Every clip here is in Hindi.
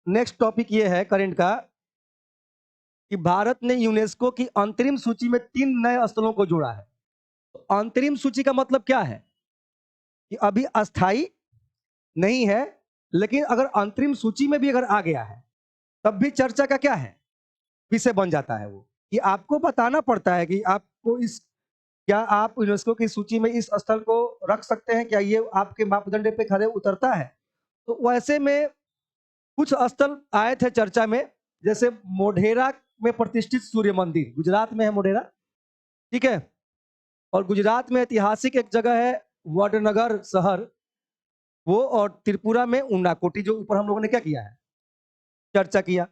नेक्स्ट टॉपिक ये है करंट का कि भारत ने यूनेस्को की अंतरिम सूची में 3 नए स्थलों को जोड़ा है। तो अंतरिम सूची का मतलब क्या है कि अभी अस्थाई नहीं है, लेकिन अगर अंतरिम सूची में भी अगर आ गया है तब भी चर्चा का क्या है, विषय बन जाता है। वो कि आपको बताना पड़ता है कि आपको इस क्या आप यूनेस्को की सूची में इस स्थल को रख सकते हैं, क्या ये आपके मापदंड पे खरे उतरता है। तो वैसे में कुछ स्थल आए थे चर्चा में, जैसे मोढेरा में प्रतिष्ठित सूर्य मंदिर, गुजरात में है मोढेरा, ठीक है। और गुजरात में ऐतिहासिक एक जगह है वडनगर शहर, वो, और त्रिपुरा में उन्नाकोटी, जो ऊपर हम लोगों ने क्या किया है, चर्चा किया।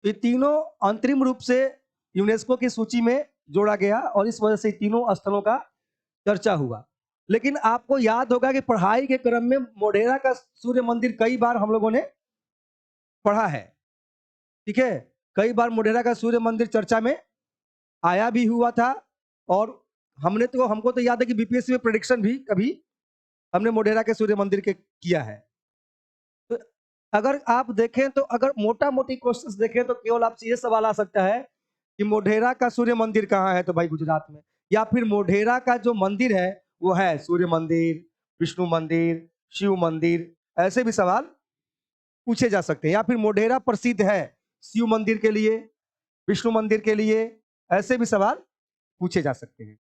ये तीनों अंतरिम रूप से यूनेस्को की सूची में जोड़ा गया और इस वजह से तीनों स्थलों का चर्चा हुआ। लेकिन आपको याद होगा कि पढ़ाई के क्रम में मोढेरा का सूर्य मंदिर कई बार हम लोगों ने पढ़ा है, ठीक है। कई बार मोढेरा का सूर्य मंदिर चर्चा में आया भी हुआ था, और हमको तो याद है कि बीपीएससी में प्रेडिक्शन भी कभी हमने मोढेरा के सूर्य मंदिर के किया है। तो अगर आप देखें तो अगर मोटा मोटी क्वेश्चंस देखें तो केवल आपसे ये सवाल आ सकता है कि मोढेरा का सूर्य मंदिर कहाँ है, तो भाई गुजरात में। या फिर मोढेरा का जो मंदिर है वो है सूर्य मंदिर, विष्णु मंदिर, शिव मंदिर, ऐसे भी सवाल पूछे जा सकते हैं। या फिर मोढेरा प्रसिद्ध है शिव मंदिर के लिए, विष्णु मंदिर के लिए, ऐसे भी सवाल पूछे जा सकते हैं,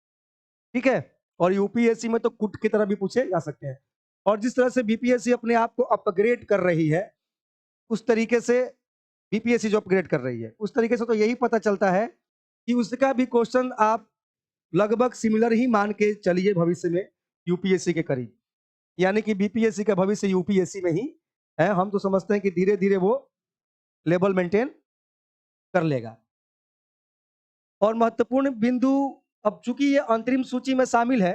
ठीक है। और यूपीएससी में तो कुट की तरह भी पूछे जा सकते हैं। और जिस तरह से बीपीएससी अपने आप को अपग्रेड कर रही है, उस तरीके से बीपीएससी जो अपग्रेड कर रही है, उस तरीके से तो यही पता चलता है कि उसका भी क्वेश्चन आप लगभग सिमिलर ही मान के चलिए भविष्य में यूपीएससी के करीब। यानी कि बीपीएससी का भविष्य यूपीएससी में ही है। हम तो समझते हैं कि धीरे धीरे वो लेवल मेंटेन कर लेगा। और महत्वपूर्ण बिंदु, अब चूंकि ये अंतरिम सूची में शामिल है,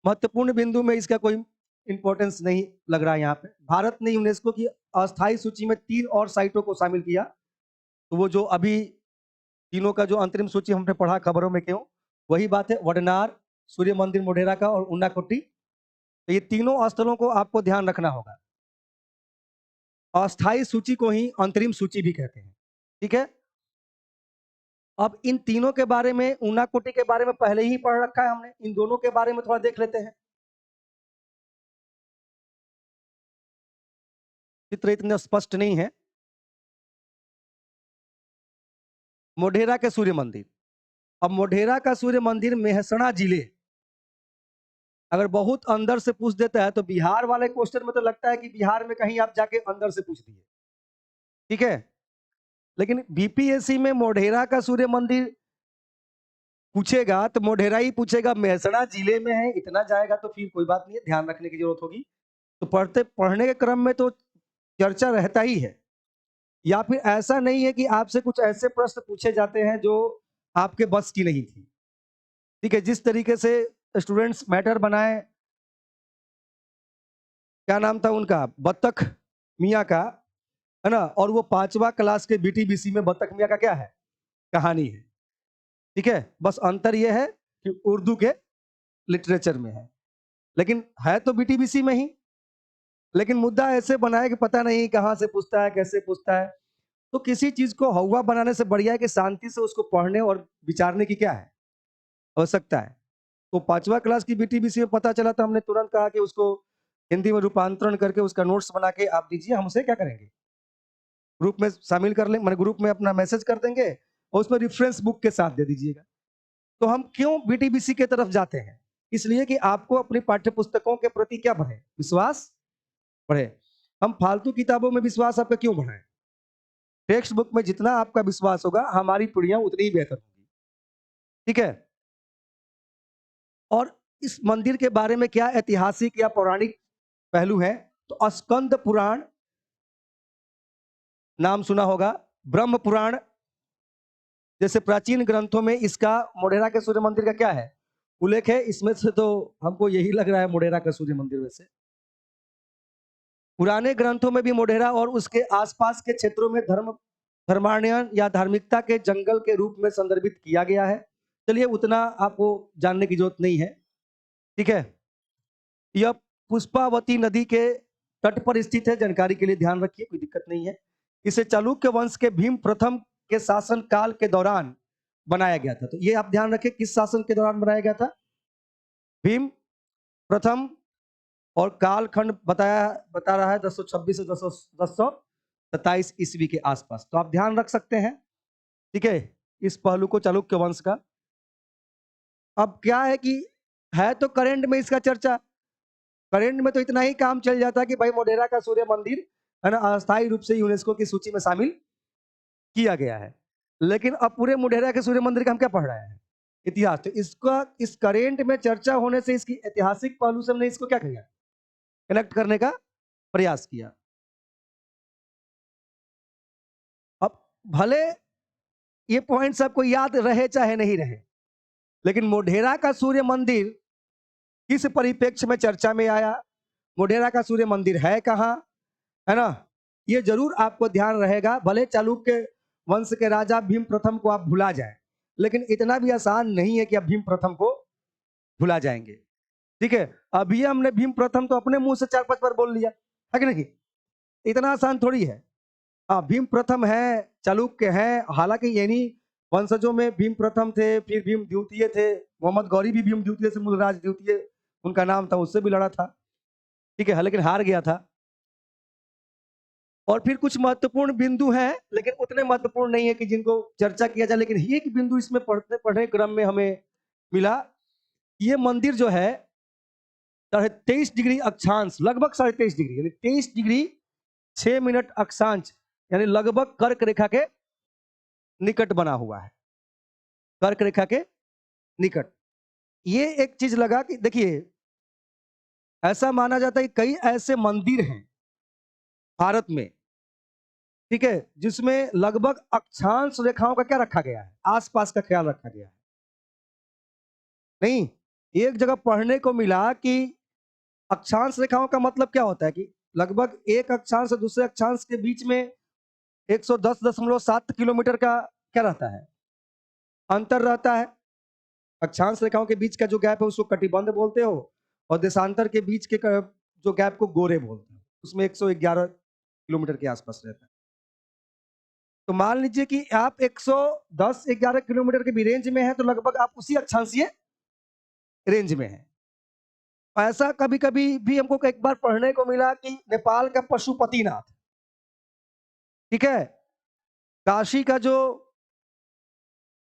महत्वपूर्ण बिंदु में इसका कोई इंपॉर्टेंस नहीं लग रहा है। यहाँ पे भारत ने यूनेस्को की अस्थायी सूची में 3 और साइटों को शामिल किया। तो वो जो अभी तीनों का जो अंतरिम सूची हमने पढ़ा खबरों में, क्यों वही बात है, वडनार, सूर्य मंदिर मोढेरा का और उन्नाकोटी। तो ये तीनों स्थलों को आपको ध्यान रखना होगा। अस्थायी सूची को ही अंतरिम सूची भी कहते हैं, ठीक है। अब इन तीनों के बारे में, उन्नाकोटी के बारे में पहले ही पढ़ रखा है हमने, इन दोनों के बारे में थोड़ा देख लेते हैं। चित्र इतने स्पष्ट नहीं है। मोढेरा के सूर्य मंदिर, अब मोढेरा का सूर्य मंदिर मेहसना जिले, अगर बहुत अंदर से पूछ देता है तो बिहार वाले क्वेश्चन में तो लगता है कि बिहार में कहीं आप जाके अंदर से पूछ दिए, ठीक है। लेकिन बीपीएससी में मोढेरा का सूर्य मंदिर पूछेगा तो मोढेरा ही पूछेगा, मेहसना जिले में है, इतना जाएगा तो फिर कोई बात नहीं है, ध्यान रखने की जरूरत होगी। तो पढ़ने के क्रम में तो चर्चा रहता ही है। या फिर ऐसा नहीं है कि आपसे कुछ ऐसे प्रश्न पूछे जाते हैं जो आपके बस की नहीं थी, ठीक है। जिस तरीके से स्टूडेंट्स मैटर बनाए, क्या नाम था उनका, बत्तख मियाँ का, है ना, और वो 5वां क्लास के बीटीबीसी में बत्तख मियाँ का क्या है, कहानी है, ठीक है। बस अंतर यह है कि उर्दू के लिटरेचर में है, लेकिन है तो बीटीबीसी में ही। लेकिन मुद्दा ऐसे बनाया कि पता नहीं कहाँ से पूछता है, कैसे पूछता है। तो किसी चीज को हवा बनाने से बढ़िया है कि शांति से उसको पढ़ने और विचारने की क्या है, आवश्यकता है। तो 5वां क्लास की बीटीबीसी में पता चला तो हमने तुरंत कहा कि उसको हिंदी में रूपांतरण करके उसका नोट्स बना के आप दीजिए, हम उसे क्या करेंगे, ग्रुप में शामिल कर लें, मैंने ग्रुप में अपना मैसेज कर देंगे और उसमें रेफरेंस बुक के साथ दे दीजिएगा। तो हम क्यों बीटीबीसी के तरफ जाते हैं, इसलिए कि आपको अपनी पाठ्य पुस्तकों के प्रति क्या बढ़े, विश्वास बढ़े। हम फालतू किताबों में विश्वास आपका क्यों बढ़ाएं। टेक्स्ट बुक में जितना आपका विश्वास होगा हमारी पीढ़ियां उतनी ही बेहतर होगी, ठीक है। और इस मंदिर के बारे में क्या ऐतिहासिक या पौराणिक पहलू है, तो स्कंद पुराण नाम सुना होगा, ब्रह्म पुराण जैसे प्राचीन ग्रंथों में इसका, मोढेरा के सूर्य मंदिर का क्या है, उल्लेख है। इसमें से तो हमको यही लग रहा है मोढेरा का सूर्य मंदिर। वैसे पुराने ग्रंथों में भी मोढेरा और उसके आसपास के क्षेत्रों में धर्मायण या धार्मिकता के जंगल के रूप में संदर्भित किया गया है। चलिए उतना आपको जानने की जरूरत नहीं है, ठीक है। यह पुष्पावती नदी के तट पर स्थित है, जानकारी के लिए ध्यान रखिए, कोई दिक्कत नहीं है। इसे चालुक्य वंश के भीम प्रथम के शासन काल के दौरान बनाया गया था। तो ये आप ध्यान रखें, किस शासन के दौरान बनाया गया था? भीम प्रथम, और कालखंड बता रहा है 1026 से 1027 ईस्वी के आसपास। तो आप ध्यान रख सकते हैं, ठीक है, इस पहलू को चालुक्य वंश का। अब क्या है कि है तो करंट में इसका चर्चा, करंट में तो इतना ही काम चल जाता है कि भाई मोढेरा का सूर्य मंदिर है ना अस्थायी रूप से यूनेस्को की सूची में शामिल किया गया है। लेकिन अब पूरे मोढेरा के सूर्य मंदिर का हम क्या पढ़ रहे हैं? इतिहास। तो इसका इस करेंट में चर्चा होने से इसकी ऐतिहासिक पहलू से हमने इसको क्या किया, कनेक्ट करने का प्रयास किया। अब भले ये पॉइंट्स आपको याद रहे चाहे नहीं रहे, लेकिन मोढेरा का सूर्य मंदिर किस परिप्रेक्ष्य में चर्चा में आया, मोढेरा का सूर्य मंदिर है कहाँ, है ना, ये जरूर आपको ध्यान रहेगा। भले चालुक्य वंश के राजा भीम प्रथम को आप भुला जाए, लेकिन इतना भी आसान नहीं है कि आप भीम प्रथम को भुला जाएंगे। ठीक है, अभी हमने भीम प्रथम तो अपने मुंह से 4-5 बार बोल लिया है कि नहीं, इतना आसान थोड़ी है। हाँ, भीम प्रथम है, चालुक्य है, हालांकि यानी वंशजों में भीम प्रथम थे, फिर भीम द्वितीय थे, मोहम्मद गौरी भी भीम द्वितीय से मूलराज द्वितीय उनका नाम था, उससे भी लड़ा था, ठीक है, लेकिन हार गया था। और फिर कुछ महत्वपूर्ण बिंदु हैं, लेकिन उतने महत्वपूर्ण नहीं है कि जिनको चर्चा किया जाए। लेकिन एक बिंदु इसमें पढ़ने क्रम में हमें मिला, ये मंदिर जो है 23.5 डिग्री अक्षांश, लगभग 23.5 डिग्री यानी 23 डिग्री 6 मिनट अक्षांश, यानी लगभग कर्क रेखा के निकट बना हुआ है, कर्क रेखा के निकट। ये एक चीज लगा कि देखिए, ऐसा माना जाता है कि कई ऐसे मंदिर हैं भारत में, ठीक है, जिसमें लगभग अक्षांश रेखाओं का क्या रखा गया है, आसपास का ख्याल रखा गया है। नहीं, एक जगह पढ़ने को मिला कि अक्षांश रेखाओं का मतलब क्या होता है कि लगभग एक अक्षांश से दूसरे अक्षांश के बीच में 110.7 किलोमीटर का क्या रहता है, अंतर रहता है। अक्षांश रेखाओं के बीच का जो गैप है उसको कटिबंध बोलते हो, और देशांतर के बीच के जो गैप को गोरे बोलते हैं, उसमें 111 किलोमीटर के आसपास रहता है। तो मान लीजिए कि आप 110-11 किलोमीटर के भी रेंज में है, तो लगभग आप उसी अक्षांशीय रेंज में है। ऐसा कभी कभी भी हमको एक बार पढ़ने को मिला कि नेपाल का पशुपतिनाथ, ठीक है, काशी का जो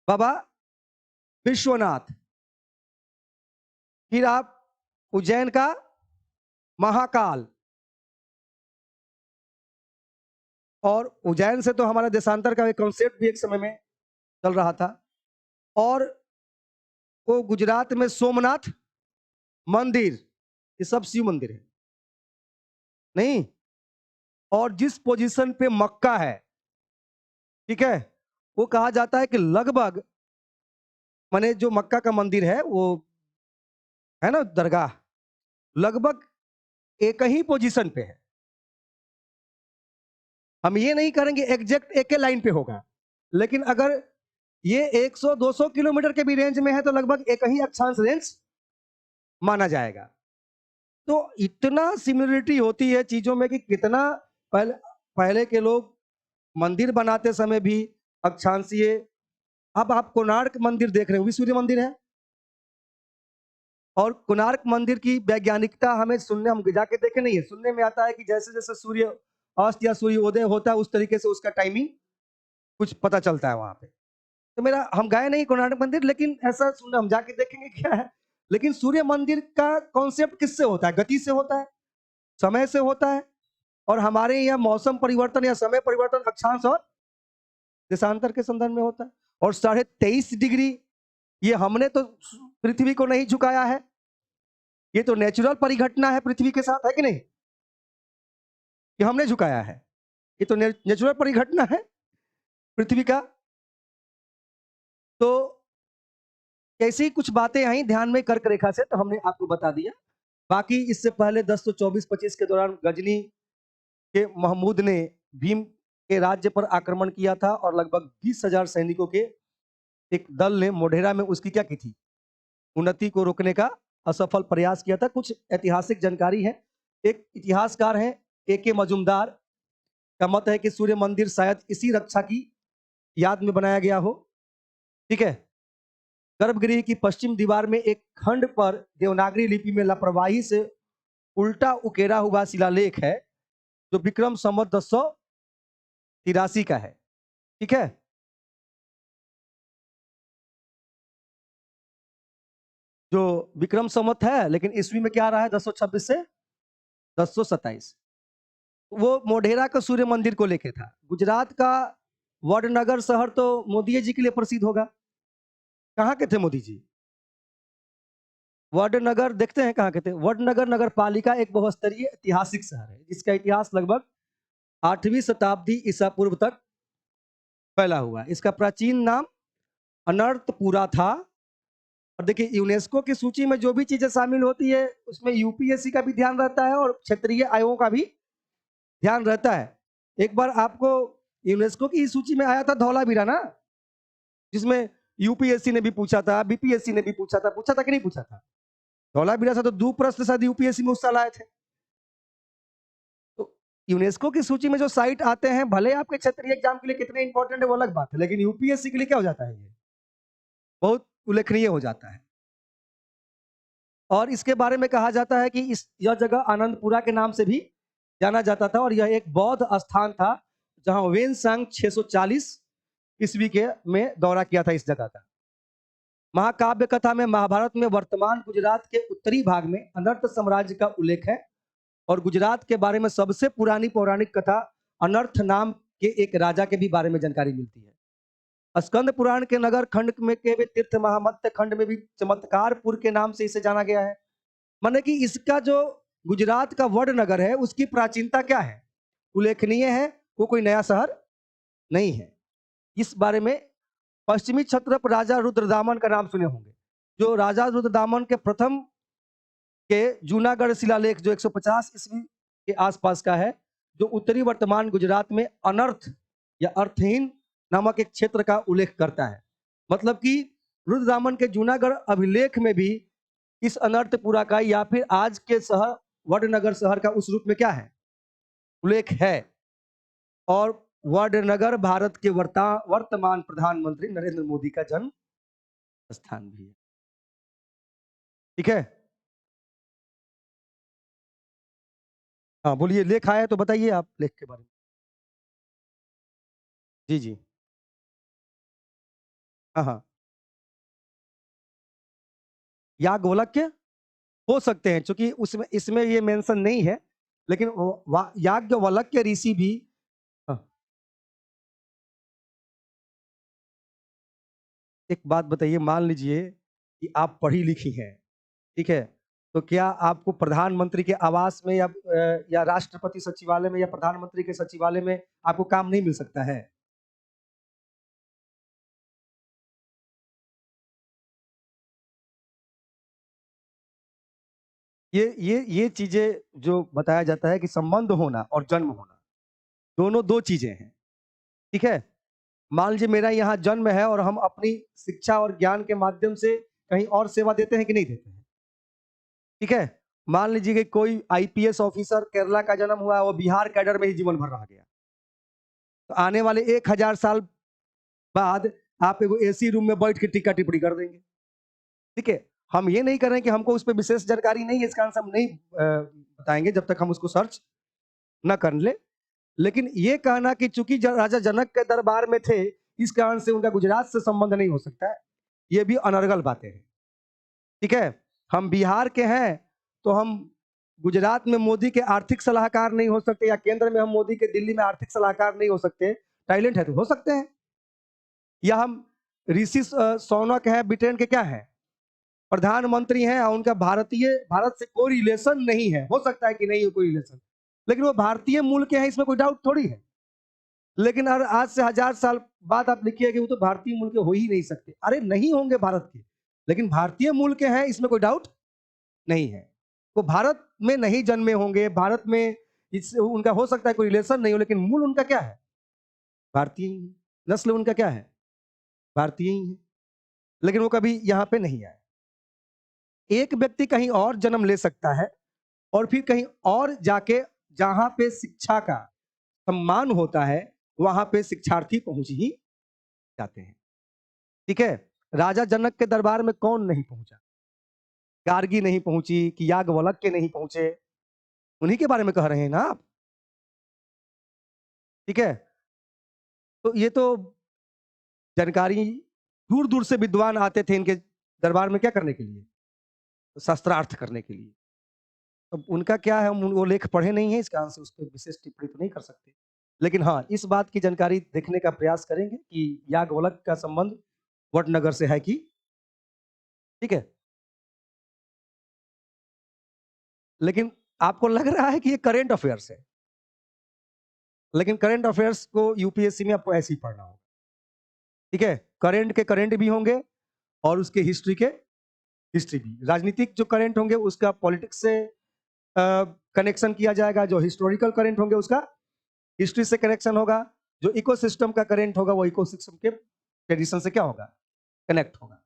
बाबा विश्वनाथ, फिर आप उज्जैन का महाकाल, और उज्जैन से तो हमारा देशांतर का एक कॉन्सेप्ट भी एक समय में चल रहा था, और वो गुजरात में सोमनाथ मंदिर, ये सब शिव मंदिर है नहीं। और जिस पोजीशन पे मक्का है, ठीक है, वो कहा जाता है कि लगभग, माने जो मक्का का मंदिर है वो है ना दरगाह, लगभग एक ही पोजीशन पे है। हम ये नहीं करेंगे एग्जैक्ट एक ही लाइन पे होगा, लेकिन अगर ये 100-200 किलोमीटर के भी रेंज में है तो लगभग एक ही अक्षांश रेंज माना जाएगा। तो इतना सिमिलरिटी होती है चीजों में कि कितना पहले के लोग मंदिर बनाते समय भी अक्षांशीय। अब आप कोणार्क मंदिर देख रहे हो, भी सूर्य मंदिर है, और कोणार्क मंदिर की वैज्ञानिकता हमें सुनने, हम जाके देखे नहीं है, सुनने में आता है कि जैसे जैसे सूर्य अस्त या सूर्योदय होता है उस तरीके से उसका टाइमिंग कुछ पता चलता है वहां पे। तो मेरा, हम गए नहीं कोणार्क मंदिर, लेकिन ऐसा सुनना, हम जाके देखेंगे क्या है। लेकिन सूर्य मंदिर का कॉन्सेप्ट किससे होता है? गति से होता है, समय से होता है, और हमारे यहाँ मौसम परिवर्तन या समय परिवर्तन अक्षांश और देशांतर के संदर्भ में होता है। और 23.5 डिग्री, ये हमने तो पृथ्वी को नहीं झुकाया है, ये तो नेचुरल परिघटना है पृथ्वी के साथ, है कि नहीं, ये हमने झुकाया है, ये तो नेचुरल परिघटना है पृथ्वी का। तो ऐसी कुछ बातें आई ध्यान में कर्क रेखा से, तो हमने आपको बता दिया। बाकी इससे पहले 1024-25 के दौरान गजनी के महमूद ने भीम के राज्य पर आक्रमण किया था, और लगभग 20,000 सैनिकों के एक दल ने मोढेरा में उसकी क्या की थी, उन्नति को रोकने का असफल प्रयास किया था। कुछ ऐतिहासिक जानकारी है, एक इतिहासकार हैं A.K. मजूमदार का मत है कि सूर्य मंदिर शायद इसी रक्षा की याद में बनाया गया हो। ठीक है। गर्भगृह की पश्चिम दीवार में एक खंड पर देवनागरी लिपि में लापरवाही से उल्टा उकेरा हुआ शिलालेख है, जो विक्रम संवत 1083 का है। ठीक है। जो विक्रम संवत है, लेकिन ईस्वी में क्या आ रहा है? 1026 से 1027। वो मोढेरा का सूर्य मंदिर को लेके था। गुजरात का वडनगर शहर तो मोदी जी के लिए प्रसिद्ध होगा। कहाँ के थे मोदी जी? वडनगर देखते हैं कहाँ के थे। वडनगर नगर पालिका एक बहुस्तरीय ऐतिहासिक शहर है, जिसका इतिहास लगभग 8वीं शताब्दी ईसा पूर्व तक फैला हुआ है। इसका प्राचीन नाम अनर्थपुरा था। और देखिए, यूनेस्को की सूची में जो भी चीजें शामिल होती है, उसमें यूपीएससी का भी ध्यान रहता है और क्षेत्रीय आयोगों का भी ध्यान रहता है। एक बार आपको यूनेस्को की सूची में आया था धौलावीरा ना, जिसमें यूपीएससी ने भी पूछा था, बीपीएससी ने भी पूछा था कि नहीं पूछा था? धौलावीरा से तो 2 प्रश्न शायद यूपीएससी में उस साल आए थे। तो यूनेस्को की सूची में जो साइट आते हैं, भले आपके क्षेत्रीय एग्जाम के लिए कितने इंपॉर्टेंट है वो अलग बात है, लेकिन यूपीएससी के लिए क्या हो जाता है? ये बहुत उल्लेखनीय हो जाता है। और इसके बारे में कहा जाता है कि यह जगह आनंदपुरा के नाम से भी जाना जाता था, और यह एक बौद्ध स्थान था जहां वेनसांग 640 ईस्वी के में दौरा किया था इस जगह का। महाकाव्य कथा में महाभारत में वर्तमान गुजरात के उत्तरी भाग में अनर्थ साम्राज्य का उल्लेख है, और गुजरात के बारे में सबसे पुरानी पौराणिक कथा अनर्थ नाम के एक राजा के भी बारे में जानकारी मिलती है। स्कंद पुराण के नगर खंड में के तीर्थ महामत्य खंड में भी चमत्कारपुर के नाम से इसे जाना गया है। माने कि इसका जो गुजरात का वडनगर है, उसकी प्राचीनता क्या है? उल्लेखनीय है। वो कोई नया शहर नहीं है। इस बारे में पश्चिमी क्षत्रप राजा रुद्रदामन का नाम सुने होंगे। जो राजा रुद्रदामन के प्रथम के जूनागढ़ शिलालेख जो 150 ईस्वी के आसपास का है, जो उत्तरी वर्तमान गुजरात में अनर्थ या अर्थहीन नामक एक क्षेत्र का उल्लेख करता है। मतलब कि रुद्रदामन के जूनागढ़ अभिलेख में भी इस अनर्थपुरा का या फिर आज के शहर वडनगर शहर का उस रूप में क्या है? उल्लेख है। और वडनगर भारत के वर्तमान प्रधानमंत्री नरेंद्र मोदी का जन्म स्थान भी है। ठीक है। हाँ बोलिए, लेख आया तो बताइए आप लेख के बारे में। जी जी। हाँ हाँ। याज्ञवल्क्य हो सकते हैं, क्योंकि उसमें इसमें ये मेंशन नहीं है, लेकिन याज्ञवल्क्य ऋषि भी। हाँ। एक बात बताइए, मान लीजिए कि आप पढ़ी लिखी हैं, ठीक है, तो क्या आपको प्रधानमंत्री के आवास में या राष्ट्रपति सचिवालय में या प्रधानमंत्री के सचिवालय में आपको काम नहीं मिल सकता है? ये चीजें जो बताया जाता है कि संबंध होना और जन्म होना, दोनों दो चीजें हैं। ठीक है। मान लीजिए मेरा यहाँ जन्म है और हम अपनी शिक्षा और ज्ञान के माध्यम से कहीं और सेवा देते हैं कि नहीं देते हैं? ठीक है। मान लीजिए कि कोई आईपीएस ऑफिसर केरला का जन्म हुआ है, वो बिहार कैडर में ही जीवन भर रह गया, तो आने वाले 1000 साल बाद आप एगो एसी रूम में बैठ के टीका टिप्पणी कर देंगे। ठीक है। हम ये नहीं कर रहे हैं कि हमको उस पर विशेष जानकारी नहीं है, इसका आंसर हम नहीं बताएंगे जब तक हम उसको सर्च न कर ले। लेकिन ये कहना कि चूंकि राजा जनक के दरबार में थे, इस कारण से उनका गुजरात से संबंध नहीं हो सकता है, ये भी अनर्गल बातें हैं। ठीक है। हम बिहार के हैं तो हम गुजरात में मोदी के आर्थिक सलाहकार नहीं हो सकते, या केंद्र में हम मोदी के दिल्ली में आर्थिक सलाहकार नहीं हो सकते। टैलेंट है तो हो सकते हैं। या हम ऋषि सौनक है, ब्रिटेन के क्या है, प्रधानमंत्री हैं, और उनका भारत से कोई रिलेशन नहीं है। हो सकता है कि नहीं हो कोई रिलेशन, लेकिन वो भारतीय मूल के हैं, इसमें कोई डाउट थोड़ी है। लेकिन अगर आज से 1000 साल बाद आप लिखिए कि वो तो भारतीय मूल के हो ही नहीं सकते, अरे नहीं होंगे भारत के, लेकिन भारतीय मूल के हैं, इसमें कोई डाउट नहीं है। वो भारत में नहीं जन्मे होंगे, भारत में इससे उनका हो सकता है कोई रिलेशन नहीं हो, लेकिन मूल उनका क्या है? भारतीय ही है। नस्ल उनका क्या है? भारतीय ही है। लेकिन वो कभी यहाँ पे नहीं आए। एक व्यक्ति कहीं और जन्म ले सकता है और फिर कहीं और जाके जहां पे शिक्षा का सम्मान होता है वहां पे शिक्षार्थी पहुंच ही जाते हैं। ठीक है, राजा जनक के दरबार में कौन नहीं पहुंचा? गार्गी नहीं पहुंची कि याज्ञवल्क्य नहीं पहुंचे? उन्हीं के बारे में कह रहे हैं ना आप। ठीक है, तो ये तो जानकारी, दूर दूर से विद्वान आते थे इनके दरबार में क्या करने के लिए? शास्त्रार्थ करने के लिए। अब उनका क्या है, हम वो लेख पढ़े नहीं है, इस कारण से उस पर विशेष टिप्पणी तो नहीं कर सकते। लेकिन हाँ, इस बात की जानकारी देखने का प्रयास करेंगे कि याज्ञवल्क्य का संबंध वटनगर से है कि, ठीक है। लेकिन आपको लग रहा है कि ये करंट अफेयर्स है, लेकिन करंट अफेयर्स को यूपीएससी में आपको ऐसे ही पढ़ना होगा। ठीक है, करंट के करंट भी होंगे और उसके हिस्ट्री के हिस्ट्री भी। राजनीतिक जो करंट होंगे उसका पॉलिटिक्स से कनेक्शन किया जाएगा, जो हिस्टोरिकल करंट होंगे उसका हिस्ट्री से कनेक्शन होगा, जो इकोसिस्टम का करंट होगा वो इकोसिस्टम के ट्रेडिशन से क्या होगा, कनेक्ट होगा।